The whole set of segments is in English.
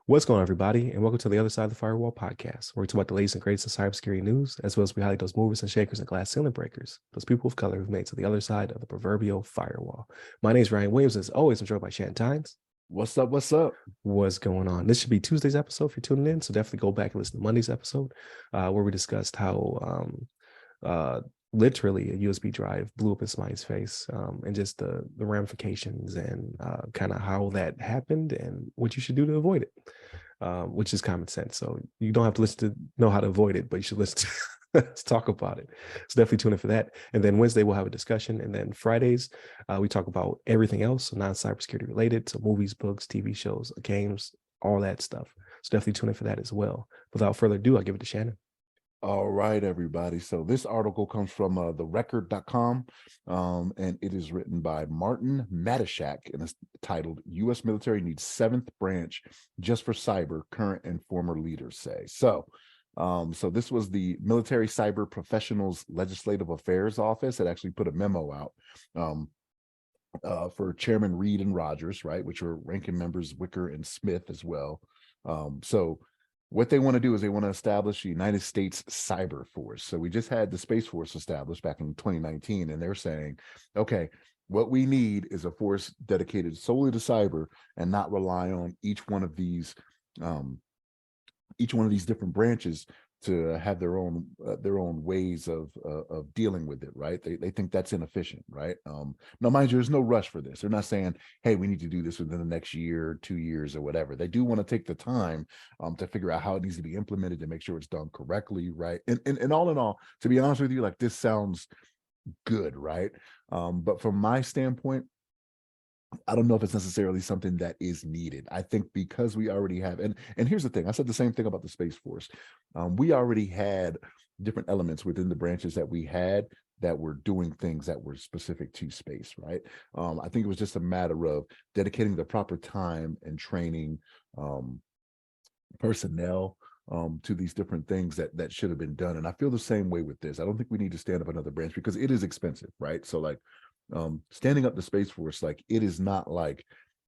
What's going on, everybody, and welcome to the Other Side of the Firewall podcast, where we talk about the latest and greatest in cybersecurity news, as well as we highlight those movers and shakers and glass ceiling breakers, those people of color who've made it to the other side of the proverbial firewall. My name is Ryan Williams, and as always, I'm joined by Shannon. What's up? What's up? What's going on? This should be Tuesday's episode if you're tuning in, so definitely go back and listen to Monday's episode, where we discussed how literally a USB drive blew up in somebody's face, and just the ramifications and kind of how that happened and what you should do to avoid it, which is common sense. So you don't have to listen to know how to avoid it, but you should listen to let's talk about it. So definitely tune in for that. And then Wednesday we'll have a discussion, and then Fridays we talk about everything else non-cybersecurity related, so movies, books, TV shows, games, all that stuff. So definitely tune in for that as well. Without further ado, I'll give it to Shannon. All right, everybody. So this article comes from therecord.com, and it is written by Martin Matishak, and it's titled "U.S. Military Needs Seventh Branch Just for Cyber, Current and Former Leaders Say." So this was the Military Cyber Professionals Legislative Affairs Office that actually put a memo out for Chairman Reed and Rogers, right, which are ranking members Wicker and Smith as well. So what they want to do is they want to establish the United States Cyber Force. So we just had the Space Force established back in 2019, and they're saying, okay, what we need is a force dedicated solely to cyber and not rely on each one of these different branches to have their own ways of dealing with it, right? They think that's inefficient, right? Now, mind you, there's no rush for this. They're not saying, hey, we need to do this within the next year, 2 years, or whatever. They do want to take the time to figure out how it needs to be implemented to make sure it's done correctly, right? And all in all, to be honest with you, like, this sounds good, right? But from my standpoint, I don't know if it's necessarily something that is needed. I think because we already have, and here's the thing, I said the same thing about the Space Force. We already had different elements within the branches that we had that were doing things that were specific to space, right? I think it was just a matter of dedicating the proper time and training personnel to these different things that should have been done. And I feel the same way with this. I don't think we need to stand up another branch because it is expensive, right? So like, standing up the Space Force, like, it is not like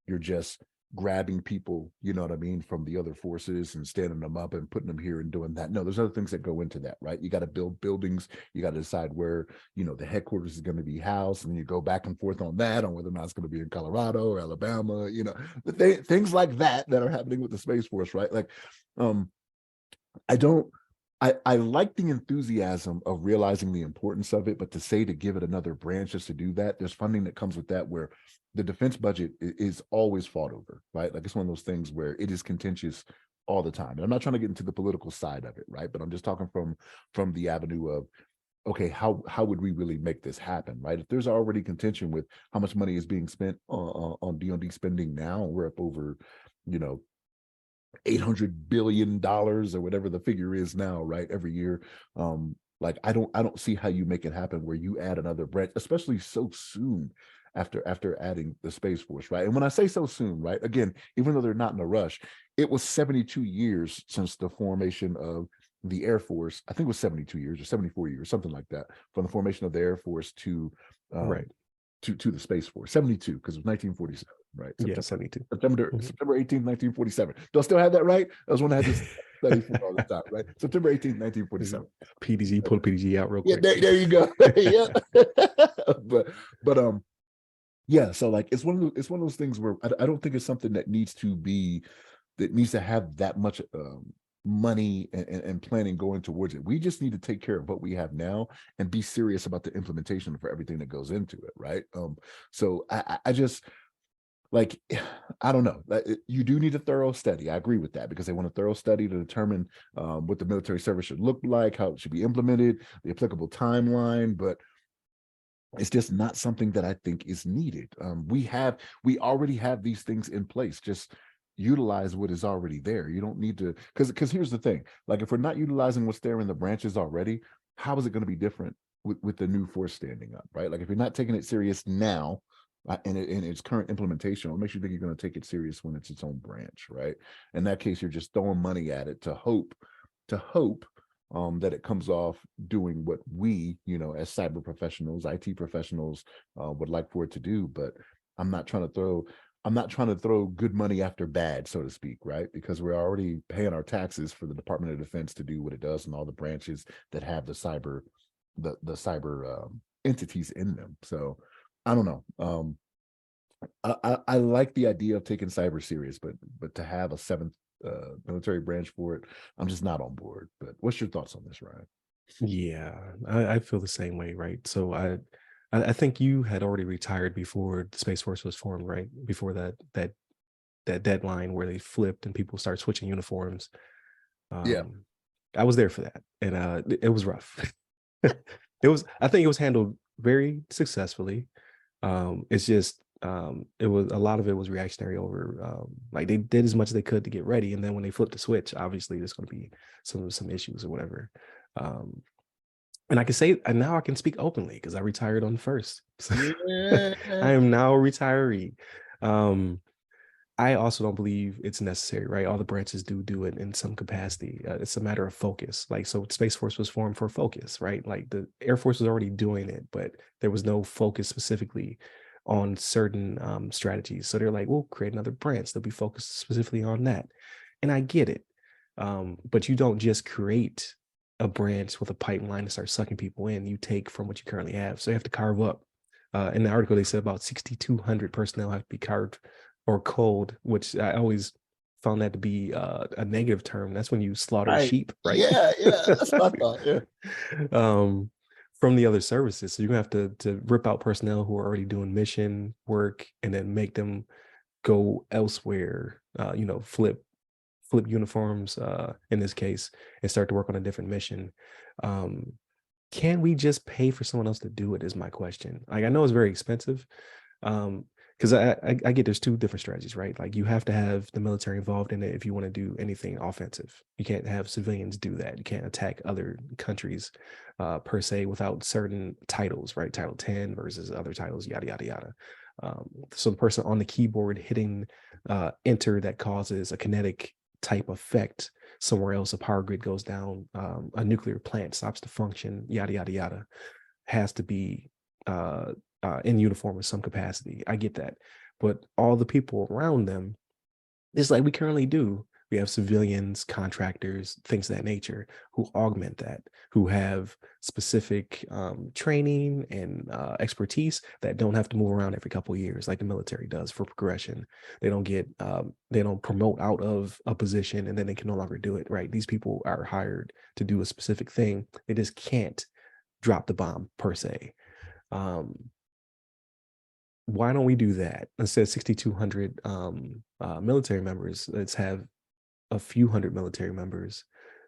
you're just grabbing people, you know what I mean, from the other forces and standing them up and putting them here and doing that. No, there's other things that go into that, right? You got to build buildings, you got to decide where, you know, the headquarters is going to be housed, and then you go back and forth on that, on whether or not it's going to be in Colorado or Alabama, you know, things like that are happening with the Space Force, right? Like, I like the enthusiasm of realizing the importance of it, but to give it another branch just to do that, there's funding that comes with that where the defense budget is always fought over, right? Like, it's one of those things where it is contentious all the time. And I'm not trying to get into the political side of it, right? But I'm just talking from the avenue of, okay, how would we really make this happen, right? If there's already contention with how much money is being spent on DoD spending now, we're up over, you know, $800 billion or whatever the figure is now, right, every year. Like, I don't see how you make it happen where you add another branch, especially so soon after adding the Space Force, right? And when I say so soon, right, again, even though they're not in a rush, it was 72 years since the formation of the Air Force. I think it was 72 years or 74 years, something like that, from the formation of the Air Force to Right. to the Space Force. 72, because it was 1947, right? Yeah, 72. September 18th, 1947. Do I still have that right? That was when I had to study for all the time, right? September 18th, 1947. PDG, pull PDG out real quick. Yeah, there you go. Yeah. but yeah, so like, it's one of those things where I don't think it's something that needs to have that much money and planning going towards it. We just need to take care of what we have now and be serious about the implementation for everything that goes into it, right? So I just, like, I don't know. You do need a thorough study. I agree with that, because they want a thorough study to determine what the military service should look like, how it should be implemented, the applicable timeline, but it's just not something that I think is needed. We already have these things in place. Just utilize what is already there. You don't need to, because here's the thing, like, if we're not utilizing what's there in the branches already, how is it going to be different with the new force standing up, right? Like, if you're not taking it serious now in its current implementation, what makes you think you're going to take it serious when it's its own branch, right? In that case, you're just throwing money at it to hope that it comes off doing what we, as cyber professionals, IT professionals, would like for it to do. But I'm not trying to throw good money after bad, so to speak, right? Because we're already paying our taxes for the Department of Defense to do what it does and all the branches that have the cyber entities in them. So I don't know. I like the idea of taking cyber serious, but to have a seventh military branch for it, I'm just not on board. But what's your thoughts on this, Ryan? Yeah, I feel the same way, right? So I think you had already retired before the Space Force was formed, right? Before that deadline where they flipped and people start switching uniforms. Yeah. Um, I was there for that, and it was rough. It was. I think it was handled very successfully. It's just it was a lot of it was reactionary over like they did as much as they could to get ready, and then when they flipped the switch, obviously there's going to be some issues or whatever. Um, and I can say, and now I can speak openly because I retired on the first. So I Yeah. am now a retiree. Um, I also don't believe it's necessary, right? All the branches do it in some capacity. It's a matter of focus. Like, so Space Force was formed for focus, right? Like the Air Force was already doing it, but there was no focus specifically on certain strategies. So they're like, we'll create another branch. They'll be focused specifically on that. And I get it. But you don't just create a branch with a pipeline to start sucking people in. You take from what you currently have. So you have to carve up. In the article, they said about 6,200 personnel have to be carved or cold, which I always found that to be a negative term. That's when you slaughter Right. sheep, right? Yeah, yeah. That's what I thought. Yeah. um, from the other services. So you're gonna have to rip out personnel who are already doing mission work and then make them go elsewhere. Flip uniforms in this case and start to work on a different mission. Um, can we just pay for someone else to do it? Is my question. Like I know it's very expensive, because I get there's two different strategies, right? Like you have to have the military involved in it if you want to do anything offensive. You can't have civilians do that. You can't attack other countries per se without certain titles, right? Title 10 versus other titles, yada yada yada. So the person on the keyboard hitting enter that causes a kinetic type effect somewhere else, a power grid goes down, a nuclear plant stops to function, yada yada yada, has to be in uniform in some capacity. I get that. But all the people around them, it's like we currently do. We have civilians, contractors, things of that nature who augment that, who have specific training and expertise that don't have to move around every couple of years like the military does for progression. They don't promote out of a position and then they can no longer do it, right? These people are hired to do a specific thing. They just can't drop the bomb per se. Um, why don't we do that instead of 6,200 military members? Let's have a few hundred military members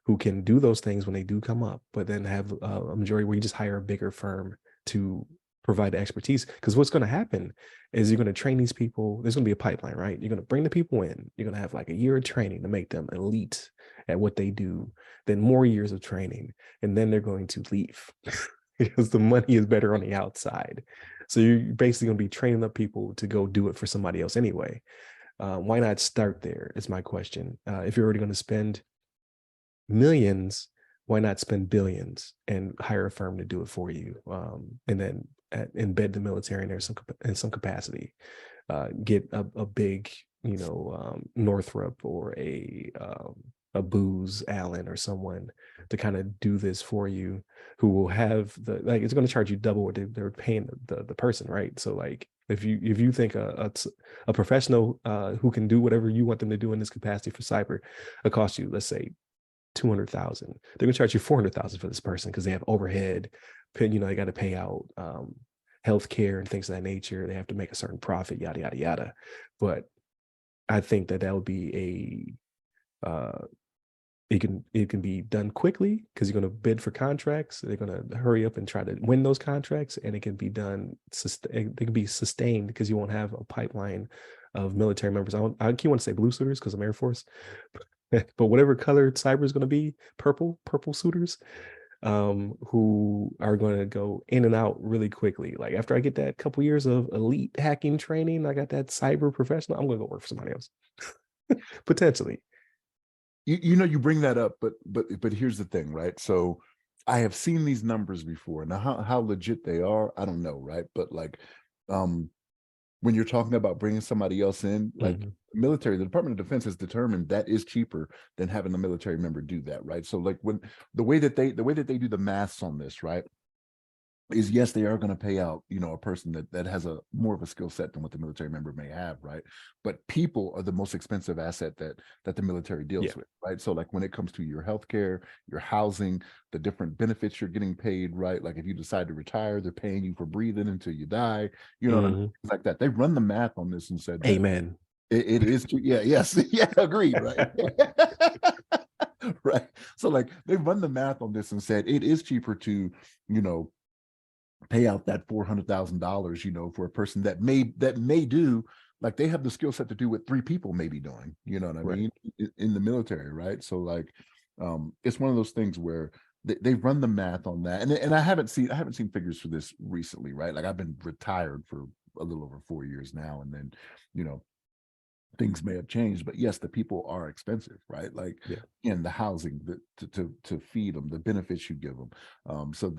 who can do those things when they do come up, but then have a majority where you just hire a bigger firm to provide the expertise. Because what's going to happen is you're going to train these people. There's going to be a pipeline, right? You're going to bring the people in. You're going to have like a year of training to make them elite at what they do, then more years of training, and then they're going to leave because the money is better on the outside. So you're basically going to be training up people to go do it for somebody else anyway. Why not start there? Is my question. If you're already going to spend millions, why not spend billions and hire a firm to do it for you, and then embed the military in there in some capacity? Get a big, Northrop or a Booz Allen or someone to kind of do this for you, who will have it's going to charge you double what they're paying the person, right? So like if you think a professional who can do whatever you want them to do in this capacity for cyber, it costs you, let's say, 200,000. They're gonna charge you 400,000 for this person because they have overhead. They got to pay out healthcare and things of that nature. They have to make a certain profit, yada yada yada. But I think that would be it can be done quickly because you're going to bid for contracts. They're going to hurry up and try to win those contracts, and it can be done. They can be sustained because you won't have a pipeline of military members. I keep want to say blue suiters because I'm Air Force, but whatever color cyber is going to be, purple suiters, who are going to go in and out really quickly. Like after I get that couple years of elite hacking training, I got that cyber professional, I'm going to go work for somebody else, potentially. You bring that up, but here's the thing, right? So I have seen these numbers before. Now, how legit they are, I don't know, right? But like, um, when you're talking about bringing somebody else in, like military, the Department of Defense has determined that is cheaper than having a military member do that, right? So like when the way that they do the maths on this, right, is yes, they are going to pay out, a person that has a more of a skill set than what the military member may have, right? But people are the most expensive asset that the military deals with, right? So like when it comes to your healthcare, your housing, the different benefits you're getting paid, right? Like if you decide to retire, they're paying you for breathing until you die, you know what I mean? Things like that. They run the math on this and said that Amen. it is yes, yeah, agreed, right? Right. So like they run the math on this and said it is cheaper to, you know, pay out that $400,000, for a person that may do, like they have the skill set to do what three people may be doing, you know what I Right. mean, in the military, right? So like, it's one of those things where they run the math on that, and I haven't seen figures for this recently, right? Like I've been retired for a little over 4 years now, and then, you know, things may have changed, but yes, the people are expensive, right? Like Yeah. in the housing, to feed them, the benefits you give them. So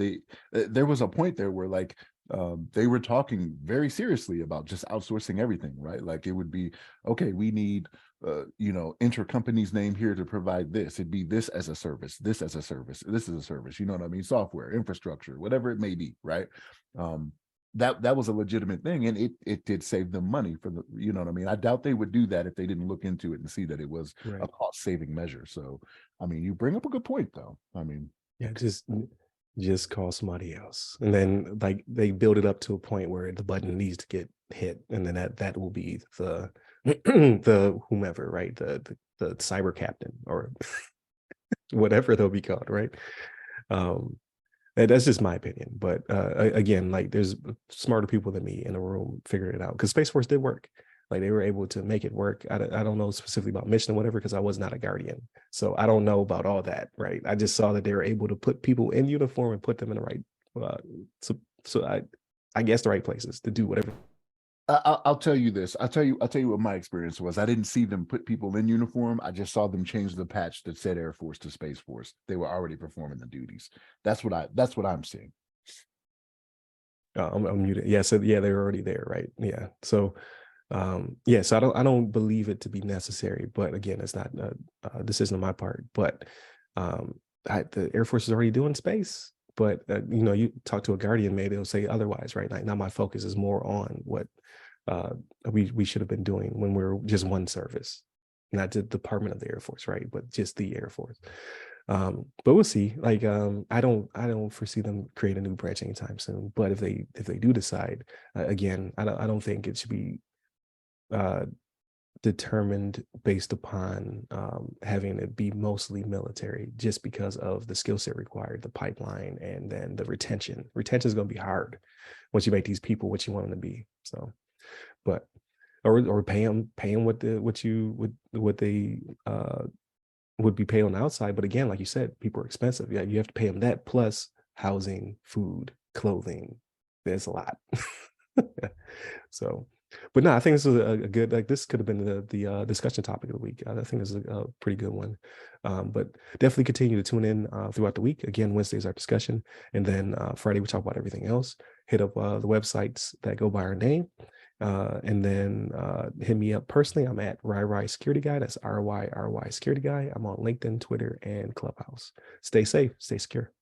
there was a point there where like they were talking very seriously about just outsourcing everything, right? Like it would be, okay, we need intercompany's name here to provide this. It'd be this as a service, this as a service, this is a service, you know what I mean? Software, infrastructure, whatever it may be, right? That was a legitimate thing, and it did save them money for the, you know what I mean? I doubt they would do that if they didn't look into it and see that it was a Right. cost saving measure. So I mean, you bring up a good point though. I mean, Yeah. Just call somebody else, and then like they build it up to a point where the button needs to get hit, and then that will be the the whomever, right? The cyber captain or whatever they'll be called, right? Um, and that's just my opinion. But again, like there's smarter people than me in the room figuring it out because Space Force did work. Like they were able to make it work. I don't know specifically about mission or whatever because I was not a guardian, so I don't know about all that. Right? I just saw that they were able to put people in uniform and put them in the right, uh, so I guess the right places to do whatever. I'll tell you this. I'll tell you what my experience was. I didn't see them put people in uniform. I just saw them change the patch that said Air Force to Space Force. They were already performing the duties. That's what I'm seeing. I'm muted. Yeah, so yeah, they were already there, right? Yeah, so yeah, so I don't believe it to be necessary, but again, it's not a decision on my part. But the Air Force is already doing space. But you talk to a guardian, maybe they'll say otherwise, right? Like now, my focus is more on what we should have been doing when we were just one service, not the Department of the Air Force, right? But just the Air Force. But we'll see. Like I don't foresee them create a new branch anytime soon. But if they do decide, again, I don't think it should be uh, determined based upon having it be mostly military, just because of the skill set required, the pipeline, and then the retention. Retention is going to be hard once you make these people what you want them to be. So, but or pay them what they would be paid on the outside. But again, like you said, people are expensive. Yeah, you have to pay them that plus housing, food, clothing. There's a lot. So, but no, I think this is a good, like this could have been the discussion topic of the week. I think this is a pretty good one. But definitely continue to tune in throughout the week. Again, Wednesday is our discussion, and then Friday we talk about everything else. Hit up the websites that go by our name. And then hit me up personally. I'm at RyRy Security Guy. That's RYRY Security Guy. I'm on LinkedIn, Twitter, and Clubhouse. Stay safe, stay secure.